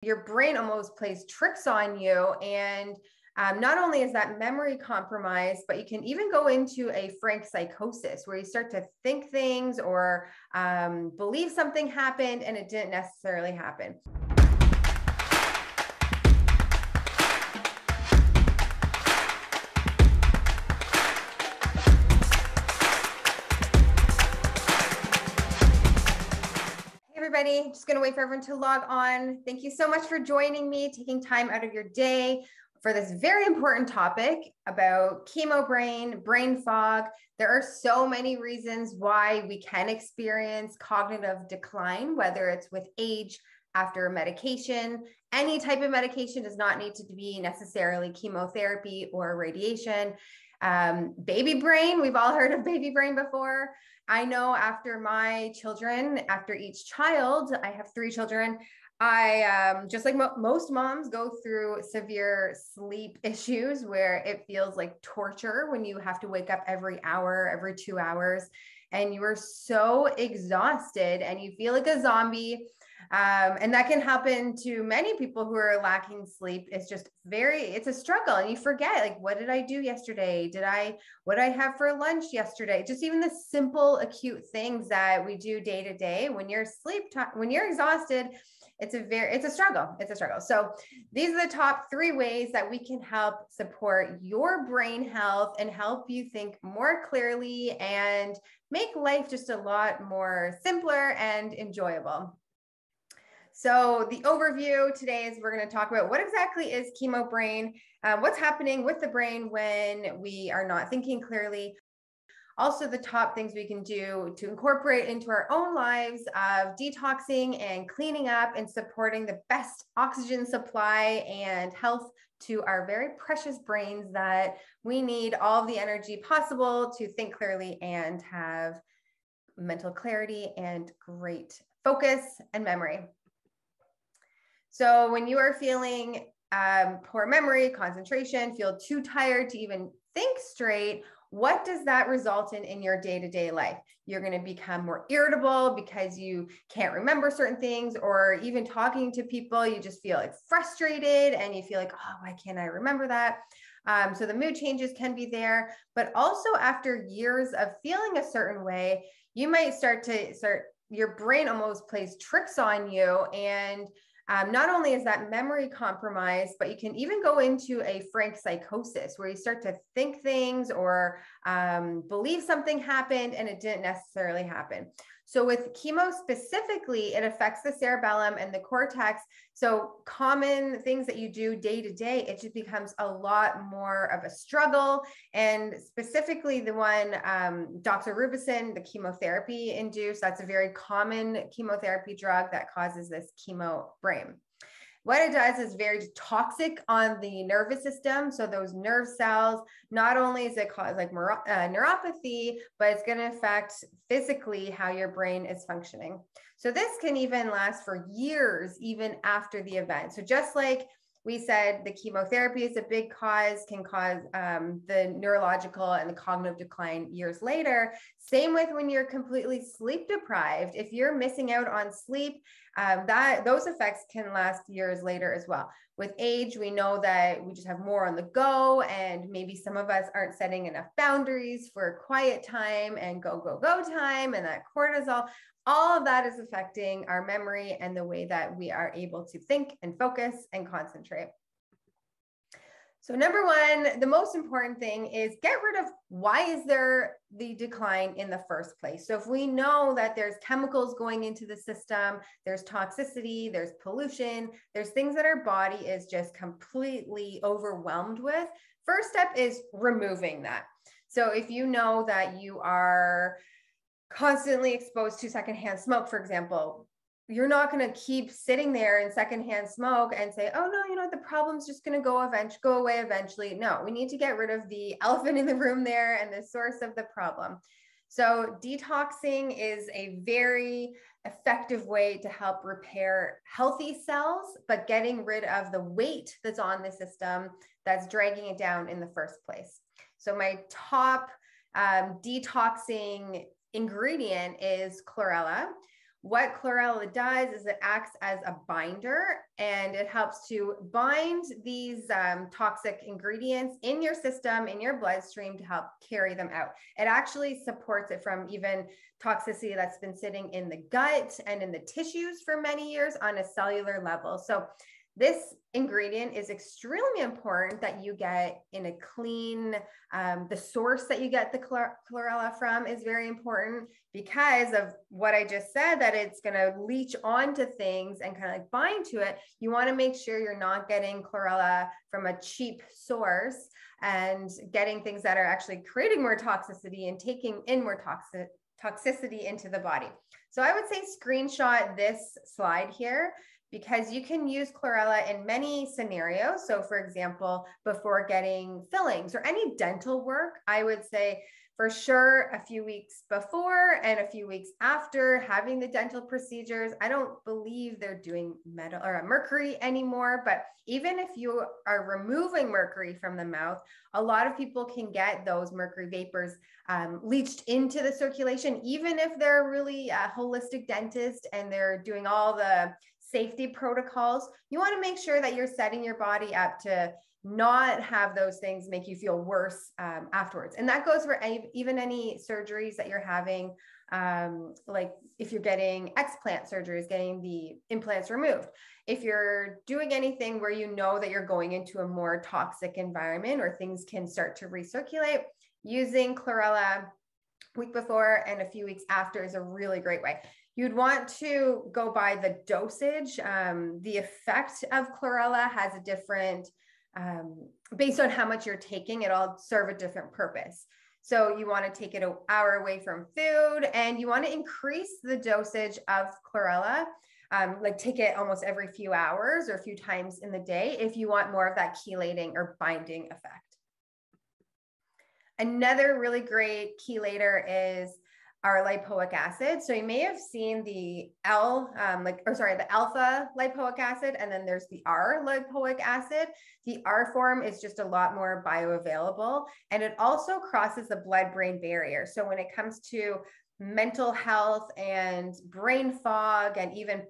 Your brain almost plays tricks on you. And not only is that memory compromised, but you can even go into a frank psychosis where you start to think things or believe something happened and it didn't necessarily happen. Everybody, just going to wait for everyone to log on. Thank you so much for joining me, taking time out of your day for this very important topic about chemo brain fog. There are so many reasons why we can experience cognitive decline, whether it's with age, after medication. Any type of medication does not need to be necessarily chemotherapy or radiation. Baby brain, we've all heard of baby brain before. I know after my children, after each child, I have 3 children, I, just like most moms, go through severe sleep issues where it feels like torture when you have to wake up every hour, every 2 hours, and you are so exhausted and you feel like a zombie. And that can happen to many people who are lacking sleep. It's a struggle, and you forget, like, what did I do yesterday? What did I have for lunch yesterday? Just even the simple acute things that we do day to day. When you're when you're exhausted, it's a struggle. It's a struggle. So these are the top 3 ways that we can help support your brain health and help you think more clearly and make life just a lot more simpler and enjoyable. So the overview today is we're going to talk about what exactly is chemo brain, what's happening with the brain when we are not thinking clearly. Also, the top things we can do to incorporate into our own lives of detoxing and cleaning up and supporting the best oxygen supply and health to our very precious brains that we need all of the energy possible to think clearly and have mental clarity and great focus and memory. So when you are feeling poor memory, concentration, feel too tired to even think straight, what does that result in your day-to-day life? You're going to become more irritable because you can't remember certain things, or even talking to people, you just feel like frustrated and you feel like, oh, why can't I remember that? So the mood changes can be there, but also after years of feeling a certain way, you might your brain almost plays tricks on you. And not only is that memory compromised, but you can even go into a frank psychosis where you start to think things or believe something happened and it didn't necessarily happen. So with chemo specifically, it affects the cerebellum and the cortex. So common things that you do day to day, it just becomes a lot more of a struggle. And specifically the one doxorubicin, the chemotherapy induced, that's a very common chemotherapy drug that causes this chemo brain. What it does is very toxic on the nervous system. So those nerve cells, not only is it cause like neuropathy, but it's going to affect physically how your brain is functioning. So this can even last for years, even after the event. So just like we said, the chemotherapy is a big cause, can cause the neurological and the cognitive decline years later. Same with when you're completely sleep deprived. If you're missing out on sleep, those effects can last years later as well. With age, we know that we just have more on the go, and maybe some of us aren't setting enough boundaries for quiet time and go time, and that cortisol. All of that is affecting our memory and the way that we are able to think and focus and concentrate. So number 1, the most important thing is get rid of why is there the decline in the first place. So if we know that there's chemicals going into the system, there's toxicity, there's pollution, there's things that our body is just completely overwhelmed with, first step is removing that. So if you know that you are constantly exposed to secondhand smoke, for example, you're not going to keep sitting there in secondhand smoke and say, oh no, you know what, the problem's just going to go away eventually. No, we need to get rid of the elephant in the room there and the source of the problem. So detoxing is a very effective way to help repair healthy cells, but getting rid of the weight that's on the system that's dragging it down in the first place. So my top detoxing ingredient is chlorella, What chlorella does is it acts as a binder, and it helps to bind these toxic ingredients in your system, in your bloodstream, to help carry them out. It actually supports it from even toxicity that's been sitting in the gut and in the tissues for many years on a cellular level. So this ingredient is extremely important that you get in a clean, the source that you get the chlorella from is very important because of what I just said, that it's going to leach onto things and kind of like bind to it. You want to make sure you're not getting chlorella from a cheap source and getting things that are actually creating more toxicity and taking in more toxicity into the body. So I would say screenshot this slide here, because you can use chlorella in many scenarios. So for example, before getting fillings or any dental work, I would say for sure a few weeks before and a few weeks after having the dental procedures. I don't believe they're doing metal or mercury anymore, but even if you are removing mercury from the mouth, a lot of people can get those mercury vapors leached into the circulation, even if they're really a holistic dentist and they're doing all the safety protocols. You want to make sure that you're setting your body up to not have those things make you feel worse afterwards. And that goes for even any surgeries that you're having, like if you're getting explant surgeries, getting the implants removed. If you're doing anything where you know that you're going into a more toxic environment or things can start to recirculate, using chlorella week before and a few weeks after is a really great way. You'd want to go by the dosage. The effect of chlorella has a different, based on how much you're taking, it'll serve a different purpose. So you want to take it an hour away from food, and you want to increase the dosage of chlorella, like take it almost every few hours or a few times in the day if you want more of that chelating or binding effect. Another really great chelator is R-Lipoic acid. So you may have seen the the alpha lipoic acid, and then there's the R-Lipoic acid. The R form is just a lot more bioavailable, and it also crosses the blood-brain barrier. So when it comes to mental health and brain fog, and even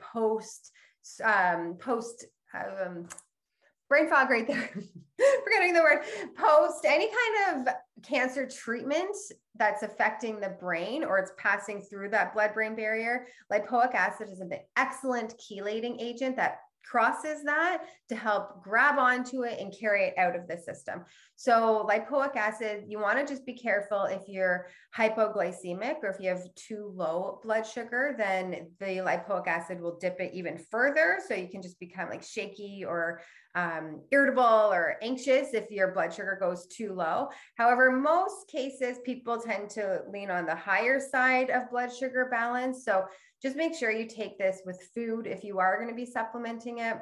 brain fog right there, forgetting the word, post any kind of cancer treatment that's affecting the brain or it's passing through that blood-brain barrier, lipoic acid is an excellent chelating agent that crosses that to help grab onto it and carry it out of the system. So lipoic acid, you want to just be careful if you're hypoglycemic or if you have too low blood sugar, then the lipoic acid will dip it even further. So you can just become like shaky or irritable or anxious if your blood sugar goes too low. However, most cases, people tend to lean on the higher side of blood sugar balance. So just make sure you take this with food if you are going to be supplementing it,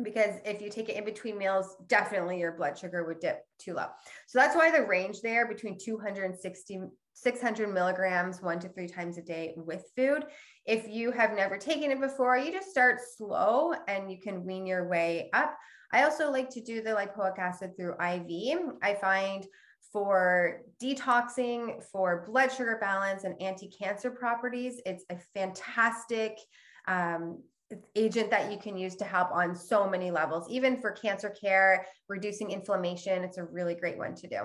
because if you take it in between meals, definitely your blood sugar would dip too low. So that's why the range there between 600 milligrams 1 to 3 times a day with food. If you have never taken it before, you just start slow and you can wean your way up. I also like to do the lipoic acid through IV. I find for detoxing, for blood sugar balance and anti-cancer properties, it's a fantastic agent that you can use to help on so many levels. Even for cancer care, reducing inflammation, it's a really great one to do.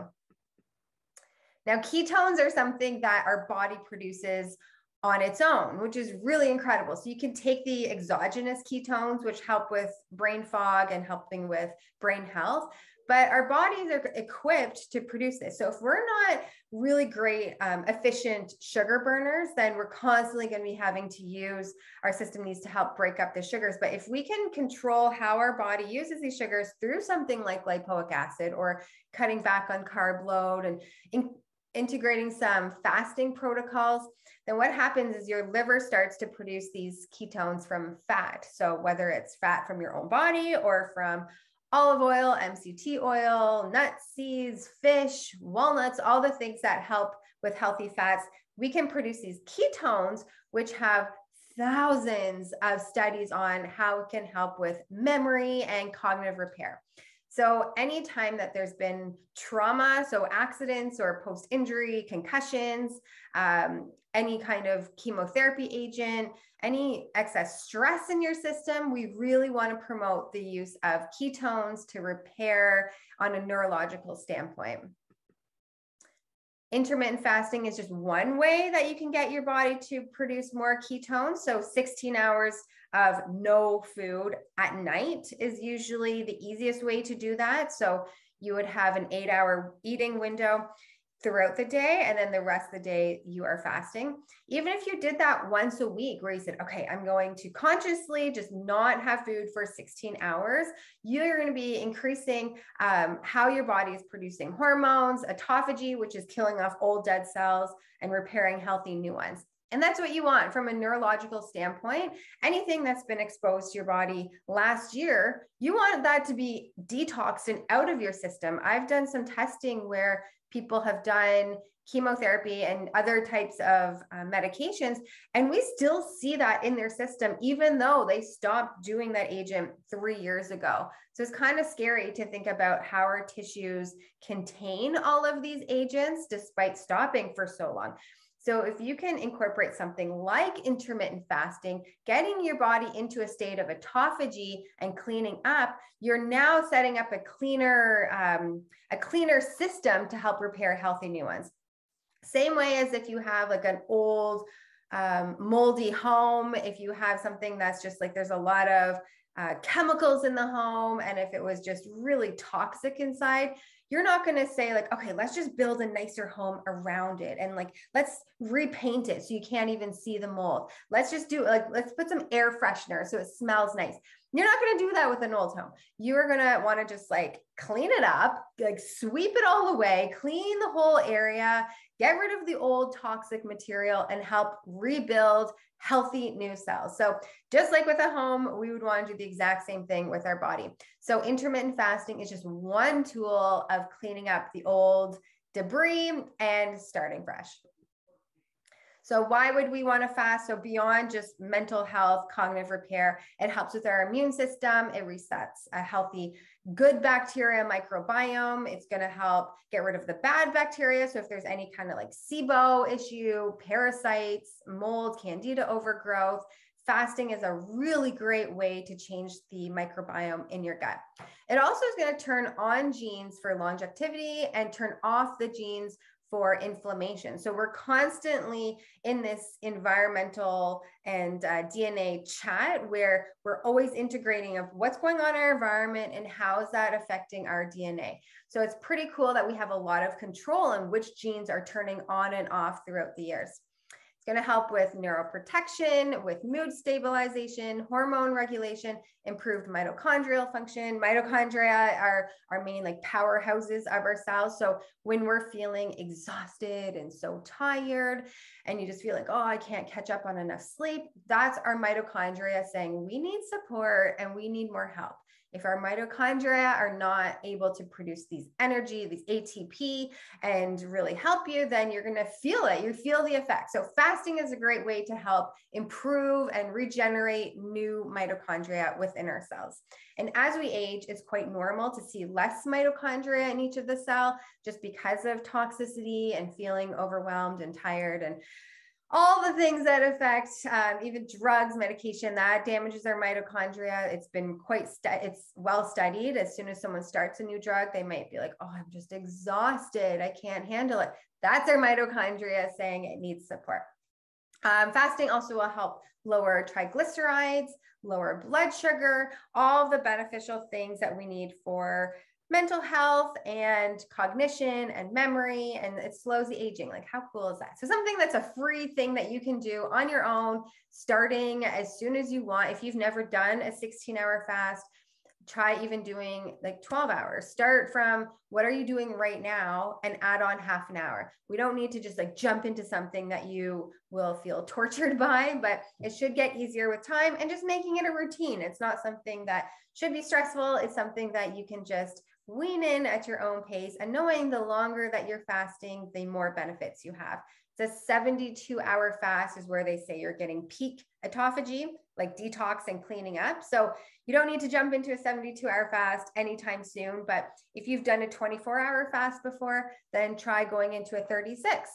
Now, ketones are something that our body produces on its own, which is really incredible. So you can take the exogenous ketones, which help with brain fog and helping with brain health, but our bodies are equipped to produce this. So if we're not really great, efficient sugar burners, then we're constantly going to be having to use, our system needs to help break up the sugars. But if we can control how our body uses these sugars through something like lipoic acid or cutting back on carb load and integrating some fasting protocols, then what happens is your liver starts to produce these ketones from fat. So whether it's fat from your own body or from olive oil, MCT oil, nuts, seeds, fish, walnuts, all the things that help with healthy fats, we can produce these ketones, which have thousands of studies on how it can help with memory and cognitive repair. So anytime that there's been trauma, so accidents or post-injury, concussions, any kind of chemotherapy agent, any excess stress in your system, we really want to promote the use of ketones to repair on a neurological standpoint. Intermittent fasting is just one way that you can get your body to produce more ketones. So 16 hours of no food at night is usually the easiest way to do that. So you would have an 8-hour eating window throughout the day, and then the rest of the day you are fasting. Even if you did that once a week where you said, okay, I'm going to consciously just not have food for 16 hours, you're going to be increasing how your body is producing hormones, autophagy, which is killing off old dead cells and repairing healthy new ones. And that's what you want from a neurological standpoint. Anything that's been exposed to your body last year, you want that to be detoxed and out of your system. I've done some testing where people have done chemotherapy and other types of medications, and we still see that in their system, even though they stopped doing that agent 3 years ago. So it's kind of scary to think about how our tissues contain all of these agents despite stopping for so long. So if you can incorporate something like intermittent fasting, getting your body into a state of autophagy and cleaning up, you're now setting up a cleaner system to help repair healthy new ones. Same way as if you have like an old moldy home, if you have something that's just like there's a lot of chemicals in the home, and if it was just really toxic inside, you're not going to say like, okay, let's just build a nicer home around it and like let's repaint it so you can't even see the mold. Let's just do like let's put some air freshener so it smells nice. You're not going to do that with an old home. You're going to want to just like clean it up, like sweep it all away, clean the whole area, get rid of the old toxic material, and help rebuild healthy new cells. So just like with a home, we would want to do the exact same thing with our body. So intermittent fasting is just one tool of cleaning up the old debris and starting fresh. So why would we want to fast? So beyond just mental health, cognitive repair, it helps with our immune system. It resets a healthy, good bacteria microbiome. It's going to help get rid of the bad bacteria. So if there's any kind of like SIBO issue, parasites, mold, candida overgrowth, fasting is a really great way to change the microbiome in your gut. It also is going to turn on genes for longevity and turn off the genes for inflammation. So we're constantly in this environmental and DNA chat where we're always integrating of what's going on in our environment and how is that affecting our DNA. So it's pretty cool that we have a lot of control on which genes are turning on and off throughout the years. It's going to help with neuroprotection, with mood stabilization, hormone regulation, improved mitochondrial function. Mitochondria are our main like powerhouses of our cells. So when we're feeling exhausted and so tired, and you just feel like, oh, I can't catch up on enough sleep, that's our mitochondria saying we need support and we need more help. If our mitochondria are not able to produce these energy, these ATP, and really help you, then you're going to feel it. You feel the effect. So fasting is a great way to help improve and regenerate new mitochondria within our cells. And as we age, it's quite normal to see less mitochondria in each of the cell just because of toxicity and feeling overwhelmed and tired and all the things that affect even drugs, medication that damages our mitochondria. It's been it's well studied. As soon as someone starts a new drug, they might be like, oh, I'm just exhausted. I can't handle it. That's our mitochondria saying it needs support. Fasting also will help lower triglycerides, lower blood sugar, all the beneficial things that we need for mental health and cognition and memory, and it slows the aging. Like, how cool is that? So something that's a free thing that you can do on your own, starting as soon as you want. If you've never done a 16-hour fast, try even doing like 12 hours. Start from what are you doing right now and add on half an hour. We don't need to just like jump into something that you will feel tortured by, but it should get easier with time and just making it a routine. It's not something that should be stressful. It's something that you can just wean in at your own pace, and knowing the longer that you're fasting, the more benefits you have. It's a 72-hour fast is where they say you're getting peak autophagy, like detox and cleaning up. So You don't need to jump into a 72-hour fast anytime soon, but if you've done a 24-hour fast before, then try going into a 36.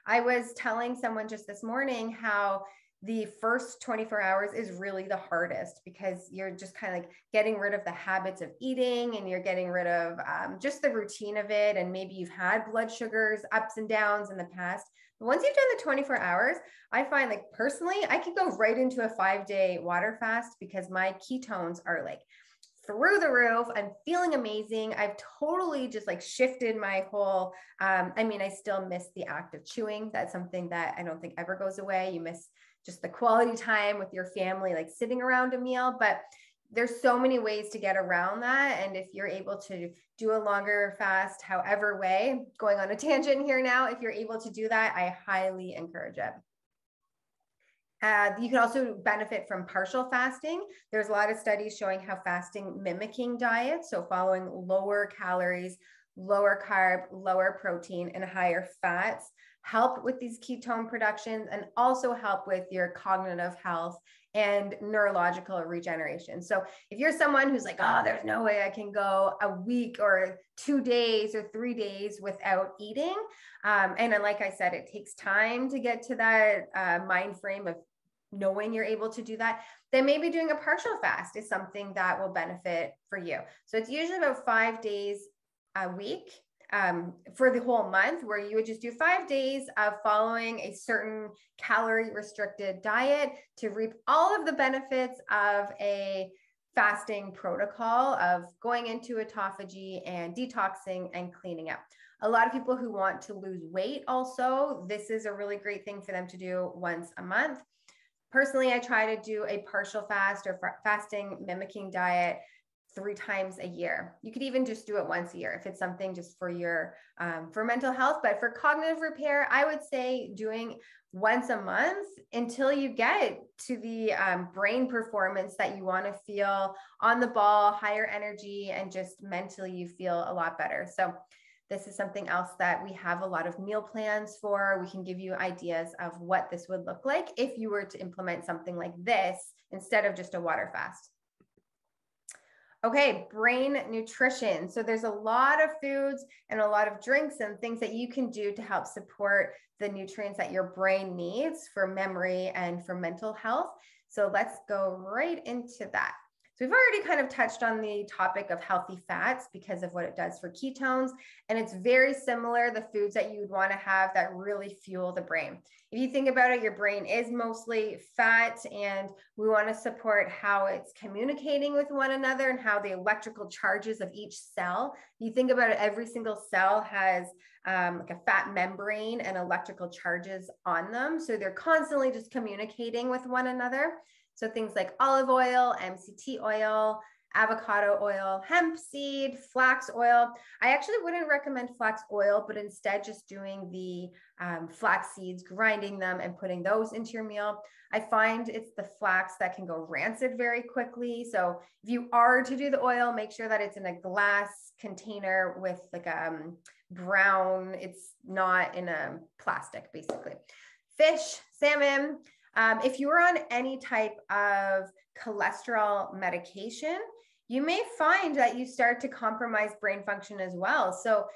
I was telling someone just this morning how the first 24 hours is really the hardest because you're just kind of like getting rid of the habits of eating and you're getting rid of just the routine of it. And maybe you've had blood sugars, ups and downs in the past. But once you've done the 24 hours, I find like personally, I could go right into a 5-day water fast because my ketones are like through the roof. I'm feeling amazing. I've totally just like shifted my whole, I mean, I still miss the act of chewing. That's something that I don't think ever goes away. You miss just the quality time with your family, like sitting around a meal, but there's so many ways to get around that. And if you're able to do a longer fast, however way, going on a tangent here now, if you're able to do that, I highly encourage it. You can also benefit from partial fasting. There's a lot of studies showing how fasting mimicking diets, so following lower calories, lower carb, lower protein, and higher fats, help with these ketone productions and also help with your cognitive health and neurological regeneration. So if you're someone who's like, oh, there's no way I can go a week or 2 days or 3 days without eating. And then, like I said, it takes time to get to that mind frame of knowing you're able to do that, then maybe doing a partial fast is something that will benefit for you. So it's usually about 5 days a week for the whole month, where you would just do 5 days of following a certain calorie restricted diet to reap all of the benefits of a fasting protocol of going into autophagy and detoxing and cleaning up. A lot of people who want to lose weight also, this is a really great thing for them to do once a month. Personally, I try to do a partial fast or fasting mimicking diet 3 times a year. You could even just do it once a year if it's something just for your for mental health. But for cognitive repair, I would say doing once a month until you get to the brain performance that you want to feel on the ball, higher energy, and just mentally you feel a lot better. So this is something else that we have a lot of meal plans for. We can give you ideas of what this would look like if you were to implement something like this instead of just a water fast. Okay, brain nutrition. So there's a lot of foods and a lot of drinks and things that you can do to help support the nutrients that your brain needs for memory and for mental health. So let's go right into that. So we've already kind of touched on the topic of healthy fats because of what it does for ketones. And it's very similar, the foods that you would want to have that really fuel the brain. If you think about it, your brain is mostly fat, and we want to support how it's communicating with one another and how the electrical charges of each cell. You think about it, every single cell has like a fat membrane and electrical charges on them. So they're constantly just communicating with one another. So things like olive oil, MCT oil, avocado oil, hemp seed, flax oil. I actually wouldn't recommend flax oil, but instead just doing the flax seeds, grinding them and putting those into your meal. I find it's the flax that can go rancid very quickly. So if you are to do the oil, make sure that it's in a glass container with like a brown, it's not in a plastic basically. Fish, salmon. If you're on any type of cholesterol medication, you may find that you start to compromise brain function as well. So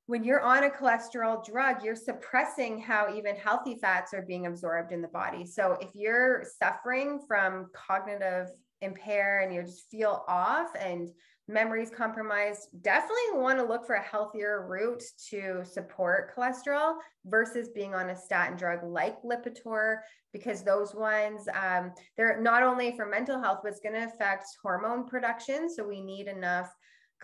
when you're on a cholesterol drug, you're suppressing how even healthy fats are being absorbed in the body. So if you're suffering from cognitive impair and you just feel off and memory's compromised, definitely want to look for a healthier route to support cholesterol versus being on a statin drug like Lipitor, because those ones, they're not only for mental health, but it's going to affect hormone production. So we need enough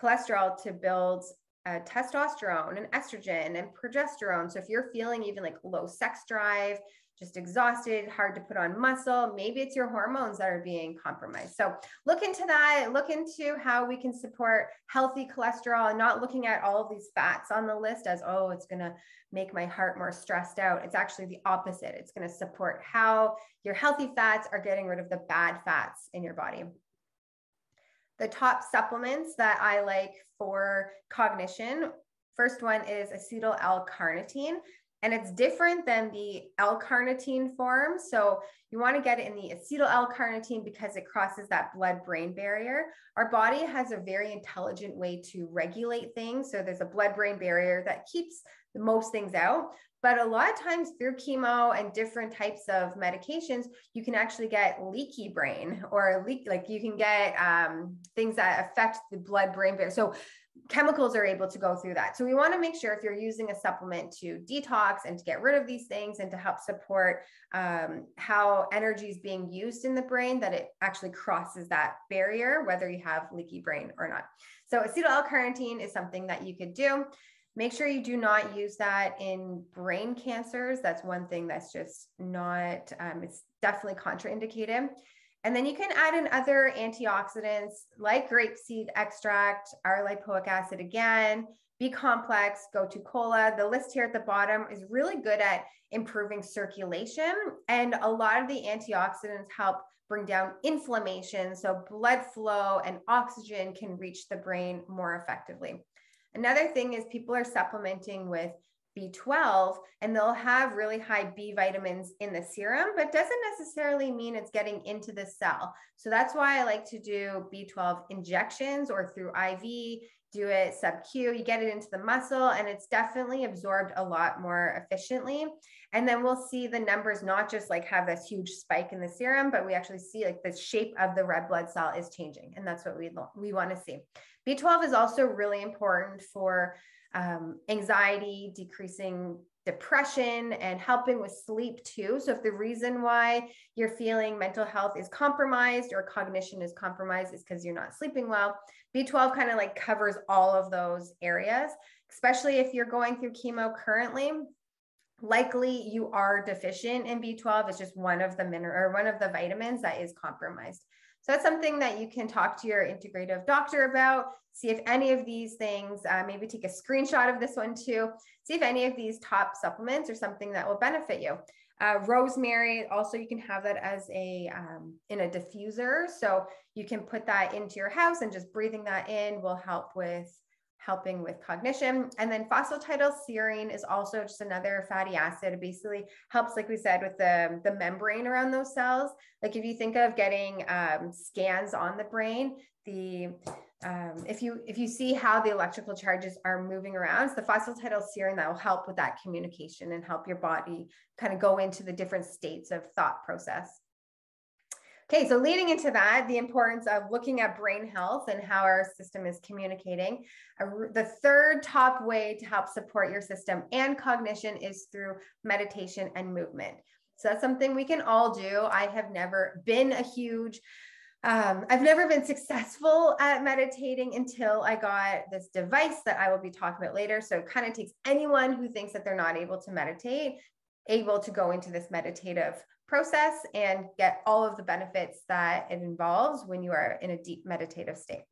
cholesterol to build testosterone and estrogen and progesterone. So if you're feeling even like low sex drive, just exhausted, hard to put on muscle, maybe it's your hormones that are being compromised. So look into that, look into how we can support healthy cholesterol and not looking at all of these fats on the list as, oh, it's going to make my heart more stressed out. It's actually the opposite. It's going to support how your healthy fats are getting rid of the bad fats in your body. The top supplements that I like for cognition, first one is acetyl L-carnitine. and it's different than the L-carnitine form. So you want to get it in the acetyl L-carnitine because it crosses that blood-brain barrier. Our body has a very intelligent way to regulate things. So there's a blood-brain barrier that keeps most things out. But a lot of times through chemo and different types of medications, you can actually get leaky brain or like you can get things that affect the blood-brain barrier. So chemicals are able to go through that. So we want to make sure if you're using a supplement to detox and to get rid of these things and to help support how energy is being used in the brain, that it actually crosses that barrier, whether you have leaky brain or not. So acetyl L-carnitine is something that you could do. Make sure you do not use that in brain cancers. That's one thing that's just not, it's definitely contraindicated. And then you can add in other antioxidants like grapeseed extract, R-Lipoic acid again, B-complex, go to cola. The list here at the bottom is really good at improving circulation. And a lot of the antioxidants help bring down inflammation. So blood flow and oxygen can reach the brain more effectively. Another thing is people are supplementing with B12 and they'll have really high B vitamins in the serum, but doesn't necessarily mean it's getting into the cell. So that's why I like to do B12 injections or through IV, do it sub-Q, you get it into the muscle and it's definitely absorbed a lot more efficiently. And then we'll see the numbers not just like have this huge spike in the serum, but we actually see like the shape of the red blood cell is changing. And that's what we want to see. B12 is also really important for anxiety, decreasing depression, and helping with sleep too. So if the reason why you're feeling mental health is compromised or cognition is compromised is because you're not sleeping well, B12 kind of like covers all of those areas, especially if you're going through chemo currently. Likely you are deficient in B12. It's just one of the vitamins that is compromised. So that's something that you can talk to your integrative doctor about, see if any of these things, maybe take a screenshot of this one too, see if any of these top supplements are something that will benefit you. Rosemary, also you can have that as in a diffuser. So you can put that into your house and just breathing that in will help with helping with cognition. And then phosphatidylserine is also just another fatty acid. It basically helps, like we said, with the membrane around those cells. Like if you think of getting scans on the brain, if you see how the electrical charges are moving around, it's the phosphatidylserine that will help with that communication and help your body kind of go into the different states of thought process. Okay, so leading into that, the importance of looking at brain health and how our system is communicating. The third top way to help support your system and cognition is through meditation and movement. So that's something we can all do. I have never been I've never been successful at meditating until I got this device that I will be talking about later. So it kind of takes anyone who thinks that they're not able to meditate, able to go into this meditative process and get all of the benefits that it involves when you are in a deep meditative state.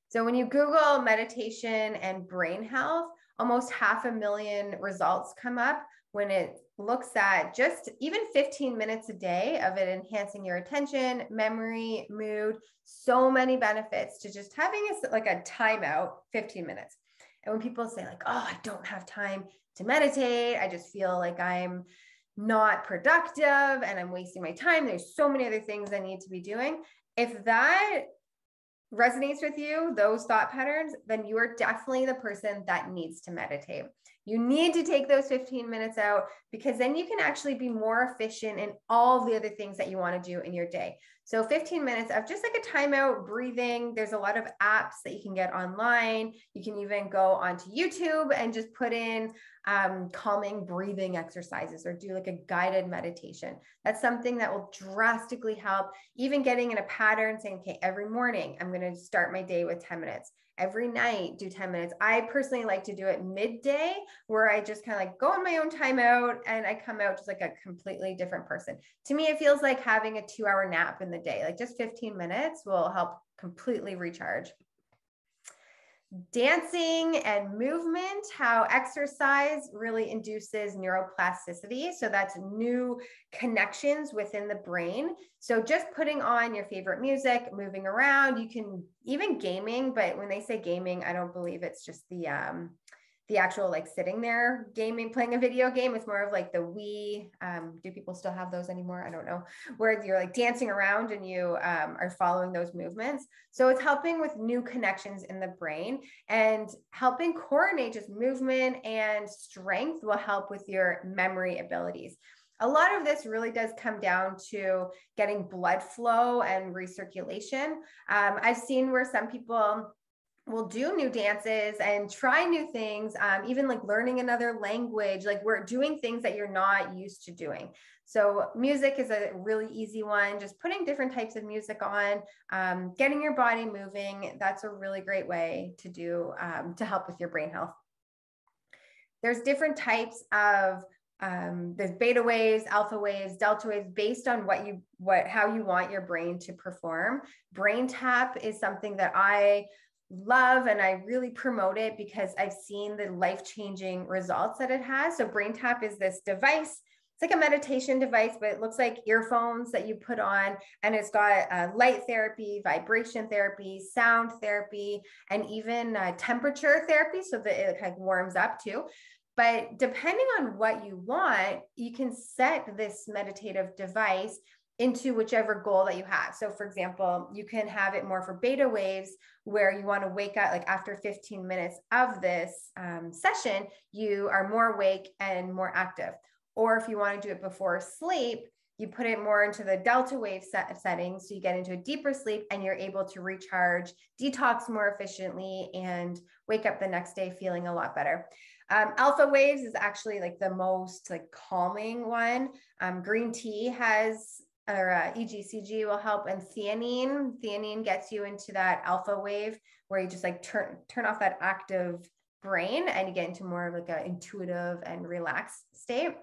So when you Google meditation and brain health, almost 500,000 results come up when it looks at just even 15 minutes a day of it enhancing your attention, memory, mood, so many benefits to just having like a timeout, 15 minutes. And when people say like, oh, I don't have time to meditate, I just feel like I'm not productive and I'm wasting my time. There's so many other things I need to be doing. If that resonates with you, those thought patterns, then you are definitely the person that needs to meditate. You need to take those 15 minutes out because then you can actually be more efficient in all the other things that you want to do in your day. So 15 minutes of just like a timeout, breathing. There's a lot of apps that you can get online. You can even go onto YouTube and just put in calming breathing exercises or do like a guided meditation. That's something that will drastically help. Even getting in a pattern saying, okay, every morning I'm going to start my day with 10 minutes. Every night, do 10 minutes. I personally like to do it midday where I just kind of like go on my own timeout and I come out just like a completely different person. To me, it feels like having a 2-hour nap in the day. Like just 15 minutes will help completely recharge. Dancing and movement, how exercise really induces neuroplasticity. So that's new connections within the brain. So just putting on your favorite music, moving around, you can even gaming, but when they say gaming, I don't believe it's just the the actual like sitting there gaming, playing a video game. It's more of like the Wii. Do people still have those anymore? I don't know. Where you're like dancing around and you are following those movements. So it's helping with new connections in the brain, and helping coordinate just movement and strength will help with your memory abilities. A lot of this really does come down to getting blood flow and recirculation. I've seen where some people will do new dances and try new things, even like learning another language, like we're doing things that you're not used to doing. So music is a really easy one, just putting different types of music on, getting your body moving. That's a really great way to do, to help with your brain health. There's different types of there's beta waves, alpha waves, delta waves, based on how you want your brain to perform. Brain tap is something that I love, and I really promote it because I've seen the life-changing results that it has. So brain tap is this device. It's like a meditation device, but it looks like earphones that you put on, and it's got light therapy, vibration therapy, sound therapy, and even temperature therapy, so that it kind of warms up too. But depending on what you want, you can set this meditative device into whichever goal that you have. So for example, you can have it more for beta waves, where you want to wake up, like after 15 minutes of this session, you are more awake and more active. Or if you want to do it before sleep, you put it more into the delta wave settings. So you get into a deeper sleep and you're able to recharge, detox more efficiently, and wake up the next day feeling a lot better. Alpha waves is actually like the most like calming one. Green tea has, or EGCG will help, and theanine gets you into that alpha wave where you just like turn off that active brain and you get into more of like an intuitive and relaxed state.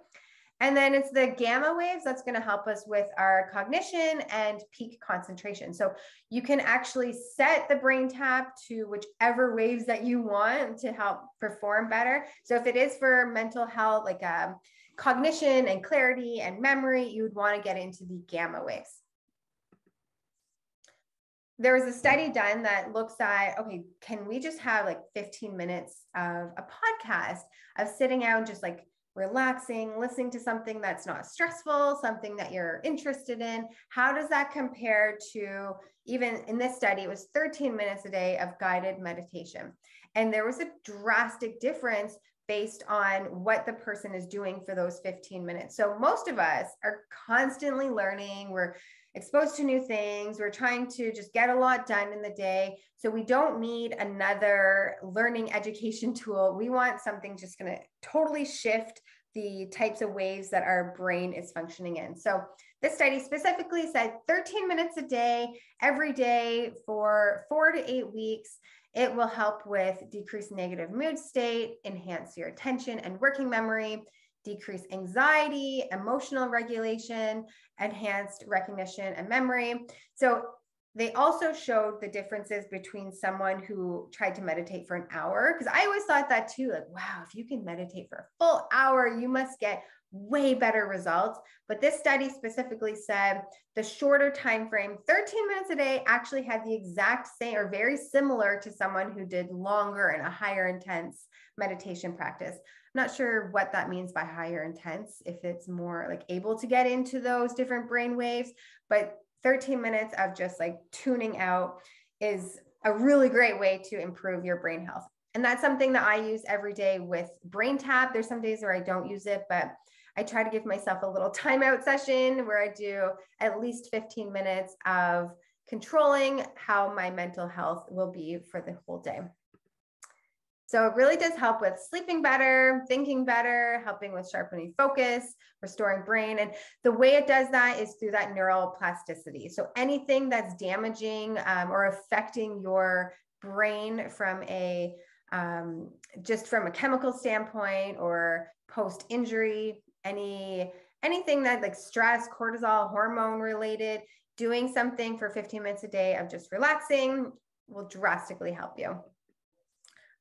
And then it's the gamma waves that's going to help us with our cognition and peak concentration. So you can actually set the brain tap to whichever waves that you want to help perform better. So if it is for mental health, like cognition and clarity and memory, you would want to get into the gamma waves. There was a study done that looks at, okay, can we just have like 15 minutes of a podcast of sitting out, just like relaxing, listening to something that's not stressful, something that you're interested in? How does that compare to, even in this study, it was 13 minutes a day of guided meditation. And there was a drastic difference based on what the person is doing for those 15 minutes. So most of us are constantly learning. We're exposed to new things. We're trying to just get a lot done in the day. So we don't need another learning education tool. We want something just going to totally shift the types of waves that our brain is functioning in. So this study specifically said 13 minutes a day, every day for 4 to 8 weeks. It will help with decreased negative mood state, enhance your attention and working memory, decrease anxiety, emotional regulation, enhanced recognition and memory. So they also showed the differences between someone who tried to meditate for an hour, because I always thought that too, like, wow, if you can meditate for a full hour, you must get way better results. But this study specifically said the shorter time frame, 13 minutes a day, actually had the exact same or very similar to someone who did longer and a higher intense meditation practice. I'm not sure what that means by higher intense, if it's more like able to get into those different brain waves, but 13 minutes of just like tuning out is a really great way to improve your brain health. And that's something that I use every day with brain tap. There's some days where I don't use it, but I try to give myself a little timeout session where I do at least 15 minutes of controlling how my mental health will be for the whole day. So it really does help with sleeping better, thinking better, helping with sharpening focus, restoring brain. And the way it does that is through that neural plasticity. So anything that's damaging or affecting your brain from a just from a chemical standpoint or post-injury, anything that like stress, cortisol, hormone related, doing something for 15 minutes a day of just relaxing will drastically help you.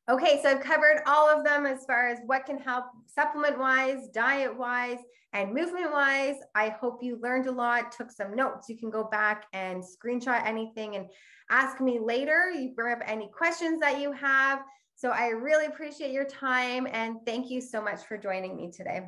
Okay, so I've covered all of them as far as what can help supplement-wise, diet-wise, and movement-wise. I hope you learned a lot, took some notes. You can go back and screenshot anything and ask me later. You bring up any questions that you have. So I really appreciate your time and thank you so much for joining me today.